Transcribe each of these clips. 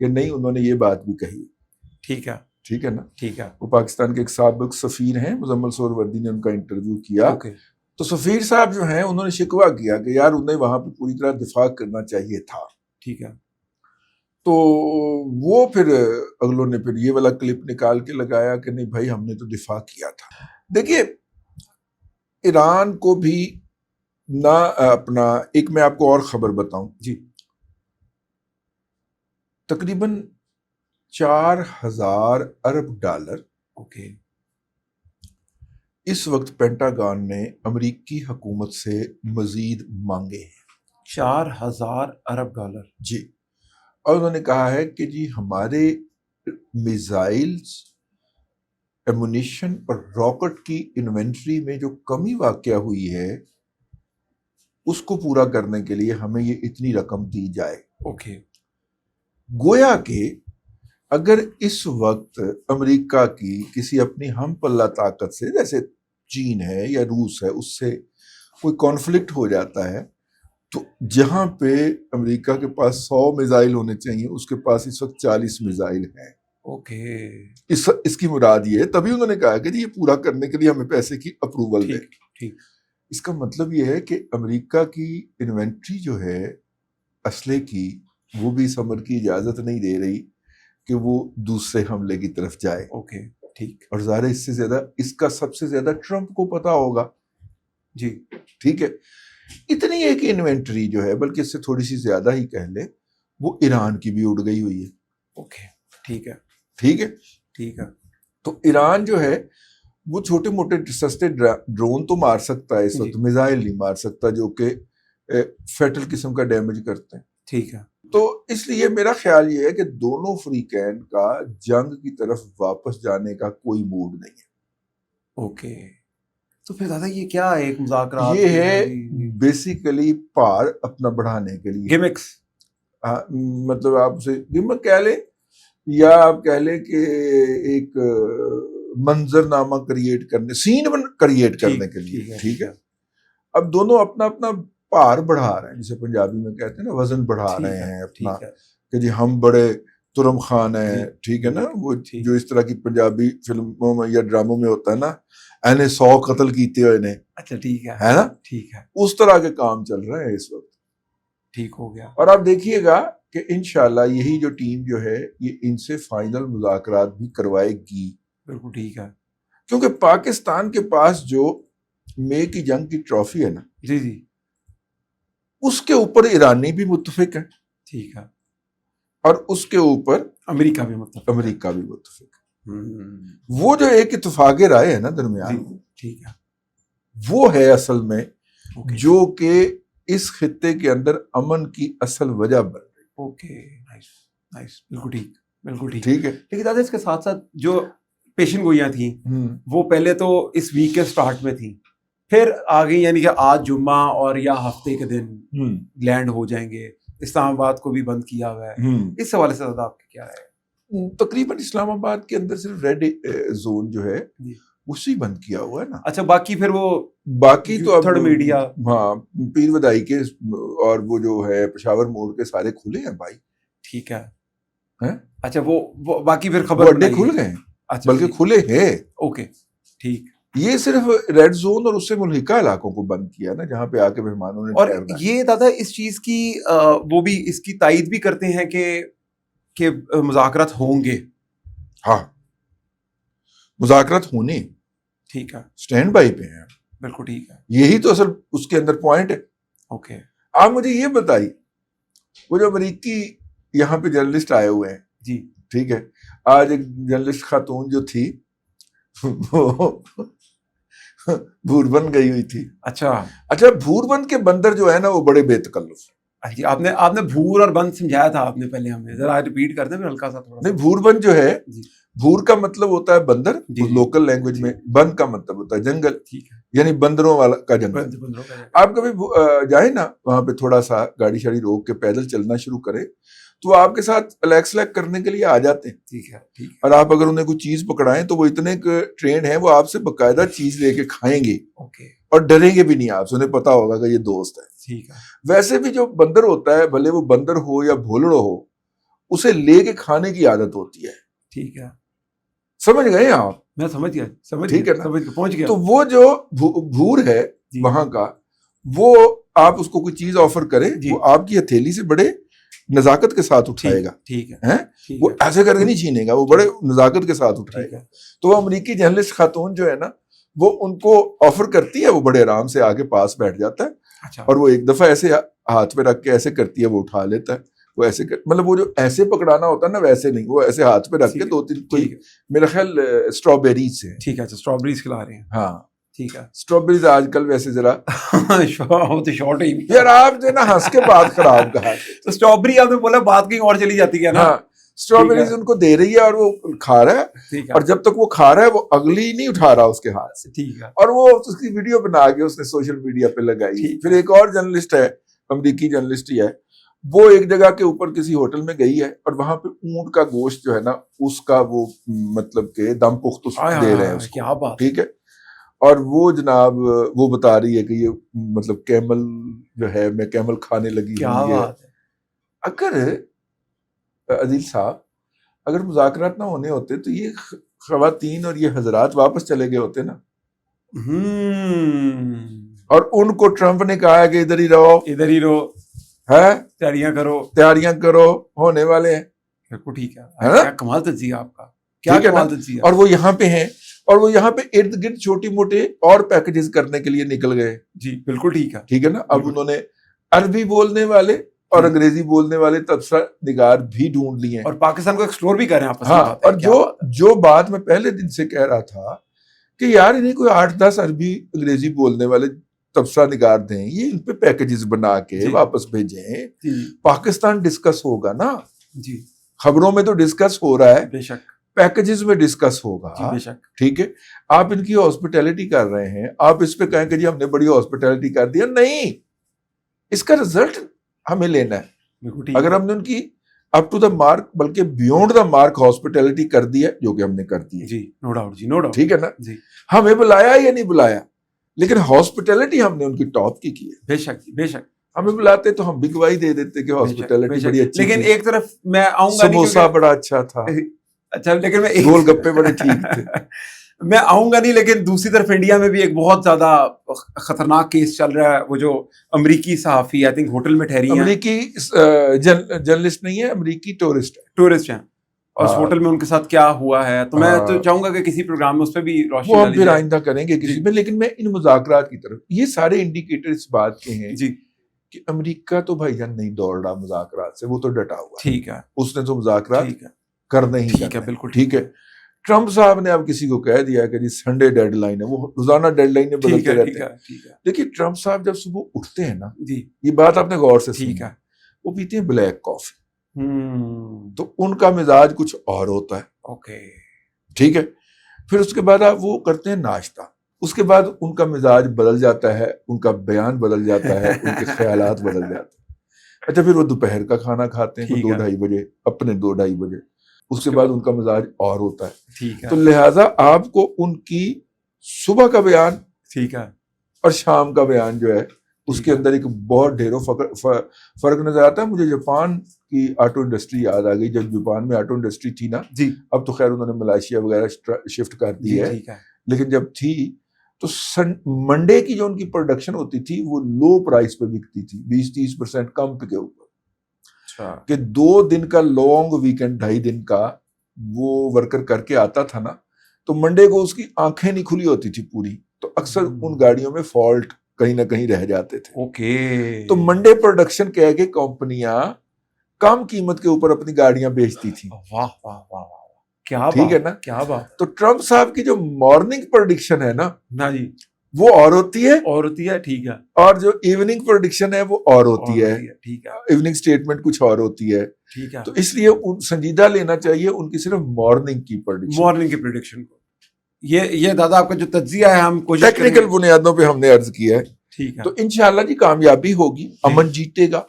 کہ نہیں انہوں نے یہ بات بھی کہی. ٹھیک ہے نا. ٹھیک ہے. وہ پاکستان کے ایک سابق سفیر ہیں مزمل سہروردی نے ان کا انٹرویو کیا. تو سفیر صاحب جو ہیں انہوں نے شکوہ کیا کہ یار انہیں وہاں پہ پوری طرح دفاع کرنا چاہیے تھا. ٹھیک ہے. تو وہ پھر اگلوں نے پھر یہ والا کلپ نکال کے لگایا کہ نہیں بھائی ہم نے تو دفاع کیا تھا. دیکھیے ایران کو بھی نہ اپنا ایک میں آپ کو اور خبر بتاؤں جی تقریباً 4,000 ارب ڈالر اس وقت پینٹاگان نے امریکی حکومت سے مزید مانگے ہیں. 4,000 ارب ڈالر. جی. اور انہوں نے کہا ہے کہ جی ہمارے میزائلز ایمونیشن اور راکٹ کی انوینٹری میں جو کمی واقع ہوئی ہے اس کو پورا کرنے کے لیے ہمیں یہ اتنی رقم دی جائے. گویا کہ اگر اس وقت امریکہ کی کسی اپنی ہم پلہ طاقت سے جیسے چین ہے یا روس ہے اس سے کوئی کانفلکٹ ہو جاتا ہے تو جہاں پہ امریکہ کے پاس 100 میزائل ہونے چاہیے اس کے پاس اس وقت 40 میزائل ہیں. اس کی مراد یہ ہے. تبھی انہوں نے کہا کہ جی یہ پورا کرنے کے لیے ہمیں پیسے کی اپروول دیں. اس کا مطلب یہ ہے کہ امریکہ کی انوینٹری جو ہے اسلحے کی وہ بھی اس امر کی اجازت نہیں دے رہی کہ وہ دوسرے حملے کی طرف جائے. اور ظاہر اس سے زیادہ اس کا سب سے زیادہ ٹرمپ کو پتا ہوگا. جی ٹھیک ہے. اتنی ایک انوینٹری جو ہے بلکہ اس سے تھوڑی سی زیادہ ہی کہہ لیں وہ ایران کی بھی اڑ گئی ہوئی ہے. ٹھیک ہے. تو ایران جو ہے وہ چھوٹے موٹے سستے ڈرون تو مار سکتا ہے اس وقت میزائل نہیں مار سکتا جو کہ فیٹل قسم کا ڈیمیج کرتے ہیں. ٹھیک ہے. تو اس لیے میرا خیال یہ ہے کہ دونوں فریقین کا جنگ کی طرف واپس جانے کا کوئی موڈ نہیں ہے. تو پھر دادا یہ کیا ہے ایک مذاکرات یہ ہے بیسیکلی پار اپنا بڑھانے کے لیے گیمکس. مطلب آپ اسے گیمک کہہ لیں یا آپ کہہ لیں کہ ایک منظر نامہ کریٹ کرنے سین کریٹ کرنے کے لیے. ٹھیک ہے. اب دونوں اپنا اپنا پار بڑھا رہے ہیں جسے پنجابی میں کہتے ہیں نا وزن بڑھا رہے ہیں اپنا کہ جی ہم بڑے ترم خان ہیں. ٹھیک ہے نا. وہ جو اس طرح کی پنجابی فلموں میں یا ڈراموں میں ہوتا ہے نا اینے 100 قتل کیتے ہوئے نے. اچھا ٹھیک ہے نا. ٹھیک ہے. اس طرح کے کام چل رہے ہیں اس وقت. ٹھیک ہو گیا. اور آپ دیکھیے گا کہ انشاءاللہ یہی جو ٹیم جو ہے یہ ان سے فائنل مذاکرات بھی کروائے گی. بالکل ٹھیک ہے. کیونکہ پاکستان کے پاس جو مے کی جنگ کی ٹرافی ہے نا جی اس کے اوپر ایرانی بھی متفق ہے. ٹھیک ہے. اور اس کے اوپر امریکہ بھی متفق ہے. وہ جو ایک اتفاق رائے ہے نا درمیان ٹھیک ہے وہ ہے اصل میں جو کہ اس خطے کے اندر امن کی اصل وجہ بن رہی. بالکل ٹھیک ہے. لیکن دادا اس کے ساتھ ساتھ جو پیشن گوئیاں تھیں وہ پہلے تو اس ویک کے سٹارٹ میں تھیں پھر آگے یعنی کہ آج جمعہ اور یا ہفتے کے دن لینڈ ہو جائیں گے. اسلام آباد کو بھی بند کیا ہوا ہے. اس حوالے سے دادا آپ کیا ہے؟ تقریباً اسلام آباد کے اندر صرف ریڈ زون جو ہے اسی بند کیا ہوا ہے نا. اچھا باقی پھر وہ باقی تو تھرڈ میڈیا ہاں پیر ودائی کے اور وہ جو ہے پشاور موڑ کے سارے کھلے ہیں بھائی. ٹھیک ہے. اچھا وہ باقی پھر خبر اڈے کھل گئے بلکہ کھلے ہیں. ٹھیک. یہ صرف ریڈ زون اور اس سے ملحقہ علاقوں کو بند کیا نا جہاں پہ آ کے مہمانوں نے. اور یہ دادا اس چیز کی وہ بھی اس کی تائید بھی کرتے ہیں کہ مذاکرات ہوں گے. ہاں مذاکرات ہونے. ٹھیک ہے. سٹینڈ بائی پہ ہیں. بالکل ٹھیک ہے. یہی تو اصل اس کے اندر پوائنٹ ہے. آپ مجھے یہ بتائیے وہ جو امریکی یہاں پہ جرنلسٹ آئے ہوئے ہیں جی ٹھیک ہے. آج ایک جرنلسٹ خاتون جو تھی وہ بھوربند گئی ہوئی تھی. اچھا بھوربند کے بندر جو ہے نا وہ بڑے بے تکلف. جی آپ نے بھور اور بند سمجھایا تھا آپ نے پہلے ہمیں ذرا ریپیٹ کر دیں ہلکا سا تھوڑا. نہیں بھوربند جو ہے بھور کا مطلب ہوتا ہے بندر لوکل لینگویج میں. بند کا مطلب ہوتا ہے جنگل. ٹھیک ہے. یعنی بندروں والا کا جنگل. آپ کبھی جائیں نا وہاں پہ تھوڑا سا گاڑی شاڑی روک کے پیدل چلنا شروع کرے تو آپ کے ساتھ الیکس کرنے کے لیے آ جاتے ہیں. ٹھیک ہے. اور آپ اگر انہیں کوئی چیز پکڑائیں تو وہ اتنے ٹرینڈ ہیں وہ آپ سے باقاعدہ چیز لے کے کھائیں گے اور ڈریں گے بھی نہیں آپ سے. انہیں پتا ہوگا کہ یہ دوست ہے. ٹھیک ہے. ویسے بھی جو بندر ہوتا ہے بھلے وہ بندر ہو یا بھولڑو ہو اسے لے کے کھانے کی عادت ہوتی ہے. ٹھیک ہے, سمجھ گئے آپ؟ میں سمجھ گیا, ٹھیک ہے نا, پہنچ گیا. تو وہ جو بھور ہے وہاں کا, وہ آپ اس کو کوئی چیز آفر کرے, وہ آپ کی ہتھیلی سے بڑے نزاکت کے ساتھ اٹھائے گا. ٹھیک ہے, وہ ایسے کر کے نہیں چھینے گا, وہ بڑے نزاکت کے ساتھ اٹھائے گا. تو وہ امریکی جرنلسٹ خاتون جو ہے نا, وہ ان کو آفر کرتی ہے, وہ بڑے آرام سے آگے پاس بیٹھ جاتا ہے, اور وہ ایک دفعہ ایسے ہاتھ پہ رکھ کے ایسے کرتی ہے, وہ اٹھا لیتا ہے. وہ ایسے مطلب وہ جو ایسے پکڑانا ہوتا ہے نا, ویسے نہیں, وہ ایسے ہاتھ پہ رکھ کے 2-3 کوئی میرا خیال اسٹرابیریز سے. ٹھیک ہے, اسٹرابیریز کھلا رہے ہیں. ہاں ٹھیک ہے, اسٹرابیریز آج کل ویسے ذرا شارٹ ہی یار, آپ جو نا ہنس کے بات خراب کہا. تو اسٹرابیری آپ نے بولا, بات کہیں اور چلی جاتی ہے نا. ہاں, اسٹرابیریز ان کو دے رہی ہے اور وہ کھا رہا ہے, اور جب تک وہ کھا رہا ہے وہ اگلی نہیں اٹھا رہا اس کے ہاتھ سے. ٹھیک ہے, اور وہ اس کی ویڈیو بنا کے اس نے سوشل میڈیا پہ لگائی. پھر ایک اور جرنلسٹ ہے, امریکی جرنلسٹ ہی ہے, وہ ایک جگہ کے اوپر کسی ہوٹل میں گئی ہے, اور وہاں پہ اونٹ کا گوشت جو ہے نا, اس کا وہ مطلب کہ دم پخت دے رہے ہیں اس کو. کیا بات. ٹھیک ہے, اور وہ جناب وہ بتا رہی ہے کہ یہ مطلب کیمل جو ہے, میں کیمل کھانے لگی. کیا بات ہے. اگر عدیل صاحب, اگر مذاکرات نہ ہونے ہوتے تو یہ خواتین اور یہ حضرات واپس چلے گئے ہوتے نا. اور ان کو ٹرمپ نے کہا ہے کہ ادھر ہی رہو, ادھر ہی رہو, ہے تیاریاں کرو, ہونے والے ہیں. بالکل ٹھیک ہے, کیا کمال تجزیہ آپ کا, کیا کمال تجزیہ. اور وہ یہاں پہ ہیں, اور وہ یہاں پہ ارد گرد چھوٹی موٹے اور پیکجز کرنے کے لیے نکل گئے. جی بالکل ٹھیک ہے, ٹھیک ہے نا. اب انہوں نے عربی بولنے والے اور انگریزی بولنے والے تبصرہ نگار بھی ڈھونڈ لیے ہیں, اور پاکستان کو ایکسپلور بھی کر رہے ہیں آپس میں. ہاں, اور جو بات میں پہلے دن سے کہہ رہا تھا کہ یار انہیں کوئی 8-10 عربی انگریزی بولنے والے تبصرہ نگار دیں, یہ ان پہ پیکجز بنا کے واپس بھیجیں. پاکستان ڈسکس ہوگا نا, جی خبروں میں تو ڈسکس ہو رہا ہے, بے شک, پیکجز میں ڈسکس ہوگا. بے شک. ٹھیک ہے, آپ ان کی ہاسپٹیلٹی کر رہے ہیں, آپ اس پہ کہیں کہ جی ہم نے بڑی ہاسپٹیلٹی کر دیا. نہیں, اس کا رزلٹ ہمیں لینا ہے. اگر ہم نے ان کی اپ ٹو دا مارک بلکہ بیونڈ دا مارک ہاسپٹیلٹی کر دی ہے, جو کہ ہم نے کر دی ہے, جی نو ڈاؤٹ, جی نو ڈاؤٹ, ٹھیک ہے نا. جی ہمیں بلایا یا نہیں بلایا, لیکن ہاسپٹیلٹی ہم نے ان کی ٹاپ کی ہے. بے شک, بے شک. ہمیں بلاتے تو ہم بھی گواہی دے دیتے کہ ہاسپٹیلٹی بڑی اچھی, لیکن ایک طرف میں آؤں گا, سموسا بڑا اچھا تھا, اچھا, لیکن میں گول گپے بڑے ٹھیک تھے. میں آؤں گا نہیں, لیکن دوسری طرف انڈیا میں بھی ایک بہت زیادہ خطرناک کیس چل رہا ہے. وہ جو امریکی صحافی آئی تھنک ہوٹل میں ٹھہری ہیں, امریکی جرنلسٹ نہیں ہے, امریکی ٹورسٹ ہیں, اور اس ہوٹل میں ان کے ساتھ کیا ہوا ہے, تو میں تو چاہوں گا کہ کسی پروگرام میں اس پہ بھی روشنی وہ ہم پھر آئندہ کریں گے کسی میں. لیکن میں ان مذاکرات کی طرف, یہ سارے انڈیکیٹر اس بات کے ہیں جی کہ امریکہ تو بھائی جان نہیں دوڑ رہا مذاکرات سے, وہ تو ڈٹا ہوا. ٹھیک ہے, اس نے تو مذاکرات کرنا ہی ٹھیک ہے, بالکل ٹھیک ہے. ٹرمپ صاحب نے اب کسی کو کہہ دیا کہ جی سنڈے ڈیڈ لائن ہے, وہ روزانہ ڈیڈ لائن بدلتے رہتے ہیں. دیکھیے ٹرمپ صاحب جب صبح اٹھتے ہیں نا, جی یہ بات آپ نے غور سے ٹھیک ہے, وہ پیتے ہیں بلیک کافی, تو ان کا مزاج کچھ اور ہوتا ہے. اوکے, ٹھیک ہے. پھر اس کے بعد آپ وہ کرتے ہیں ناشتہ, اس کے بعد ان کا مزاج بدل جاتا ہے, ان کا بیان بدل جاتا ہے, ان کے خیالات بدل جاتے ہیں. اچھا, پھر وہ دوپہر کا کھانا کھاتے ہیں 2-2:30 بجے, اپنے 2-2:30 بجے. اس کے بعد ان کا مزاج اور ہوتا ہے. ٹھیک ہے, تو لہٰذا آپ کو ان کی صبح کا بیان, ٹھیک ہے, اور شام کا بیان جو ہے اس کے اندر ایک بہت ڈھیروں فرق نظر آتا ہے. مجھے جاپان کی آٹو انڈسٹری یاد آ گئی. جب جاپان میں آٹو انڈسٹری تھی نا, جی اب تو خیر انہوں نے ملائیشیا وغیرہ شفٹ کر دی ہے, لیکن جب تھی تو منڈے کی جو ان کی پروڈکشن ہوتی تھی وہ لو پرائس پہ بکتی تھی, 20-30% کم پہ کے اوپر. کہ 2 دن کا لانگ ویکینڈ, 2.5 دن کا وہ ورکر کر کے آتا تھا نا, تو منڈے کو اس کی آنکھیں نہیں کھلی ہوتی تھی پوری, تو اکثر ان گاڑیوں میں فالٹ کہیں نہ کہیں رہ جاتے تھے. اوکے, تو منڈے پروڈکشن کہہ کے کمپنیاں کم قیمت کے اوپر اپنی گاڑیاں بیچتی تھیں. واہ واہ واہ, کیا ٹھیک ہے نا, کیا بات. تو ٹرمپ صاحب کی جو مارننگ پروڈکشن ہے نا, جی وہ اور ہوتی ہے, ٹھیک ہے, اور جو ایوننگ پروڈکشن ہے وہ اور ہوتی ہے. ٹھیک ہے, ایوننگ سٹیٹمنٹ کچھ اور ہوتی ہے. ٹھیک ہے, تو اس لیے سنجیدہ لینا چاہیے ان کی صرف مارننگ کی پریڈکشن کو. یہ دادا آپ کا جو تجزیہ ہے, ہم کوشش ٹیکنیکل بنیادوں پہ ہم نے عرض کیا ہے. ٹھیک ہے, تو انشاءاللہ جی کامیابی ہوگی, امن جیتے گا,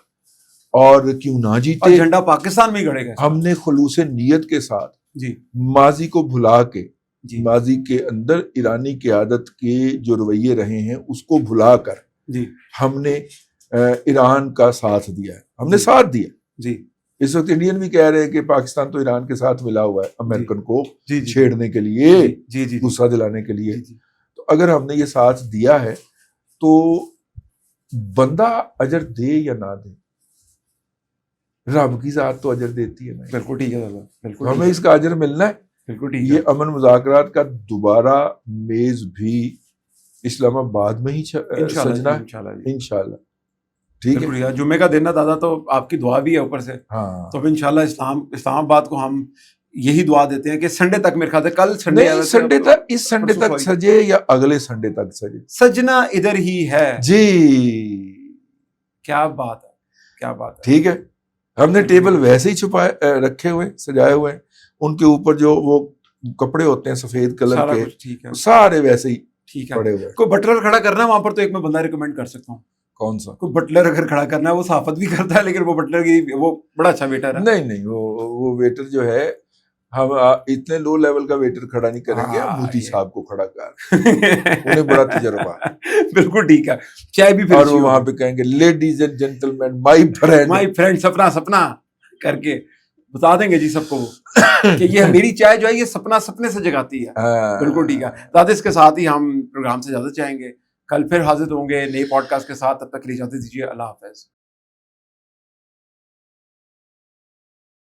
اور کیوں نہ جیتے, جھنڈا پاکستان میں گڑے گا. ہم نے خلوص نیت کے ساتھ جی ماضی کو بھلا کے, جی ماضی کے اندر ایرانی قیادت کے جو رویے رہے ہیں اس کو بھلا کر, جی ہم نے ایران کا ساتھ دیا ہے, ہم نے ساتھ دیا. جی اس وقت انڈین بھی کہہ رہے ہیں کہ پاکستان تو ایران کے ساتھ ملا ہوا ہے امریکن کو جی چھیڑنے کے لیے، جی جی غصہ دلانے کے لیے. تو اگر ہم نے یہ ساتھ دیا ہے تو بندہ اجر دے یا نہ دے، رب کی ذات تو اجر دیتی ہے نا. بالکل ٹھیک ہے دادا، بالکل ہمیں اس کا اجر ملنا ہے. بالکل ٹھیک ہے. یہ امن مذاکرات کا دوبارہ میز بھی اسلام آباد میں ہی سجنا ہے انشاءاللہ. ٹھیک ہے، جمعے کا دن ہے دادا، تو آپ کی دعا بھی ہے اوپر سے. ہاں تو انشاءاللہ اسلام آباد کو ہم یہی دعا دیتے ہیں کہ سنڈے تک، میرے خیال سے کل سنڈے ہے، سنڈے تک، اس سنڈے تک سجے یا اگلے سنڈے تک سجے، سجنا ادھر ہی ہے. جی کیا بات ہے، کیا بات ہے. ٹھیک ہے. ہم نے ٹیبل ویسے ہی چھپائے رکھے ہوئے، سجائے ہوئے ہیں. ان کے اوپر جو وہ کپڑے ہوتے ہیں سفید کلر کے، ٹھیک ہے، سارے ویسے ہی ٹھیک ہے. پڑے ہوئے. کوئی بٹلر کھڑا کرنا ہے وہاں پر تو ایک میں بندہ ریکمینڈ کر سکتا ہوں. کون سا؟ کوئی بٹلر اگر کھڑا کرنا ہے، وہ صحافت بھی کرتا ہے لیکن وہ بٹلر کی وہ بڑا اچھا ویٹر ہے. نہیں وہ ویٹر جو ہے، ہم اتنے لو لیول کا ویٹر کھڑا نہیں کریں گے. مودی صاحب کو کھڑا کر، انہیں بڑا تجربہ. بالکل ٹھیک ہے. چائے بھی اور وہ وہاں پہ کہیں گے ladies and gentleman my friend Sapna کر کے بتا دیں گے جی سب کو کہ یہ میری چائے جو ہے یہ سپنے سے جگاتی ہے. بالکل ٹھیک ہے دادا. اس کے ساتھ ہی ہم پروگرام سے اجازت چاہیں گے. کل پھر حاضر ہوں گے نئے پوڈ کاسٹ کے ساتھ. تب تک کے لیے اجازت دیجیے. اللہ حافظ.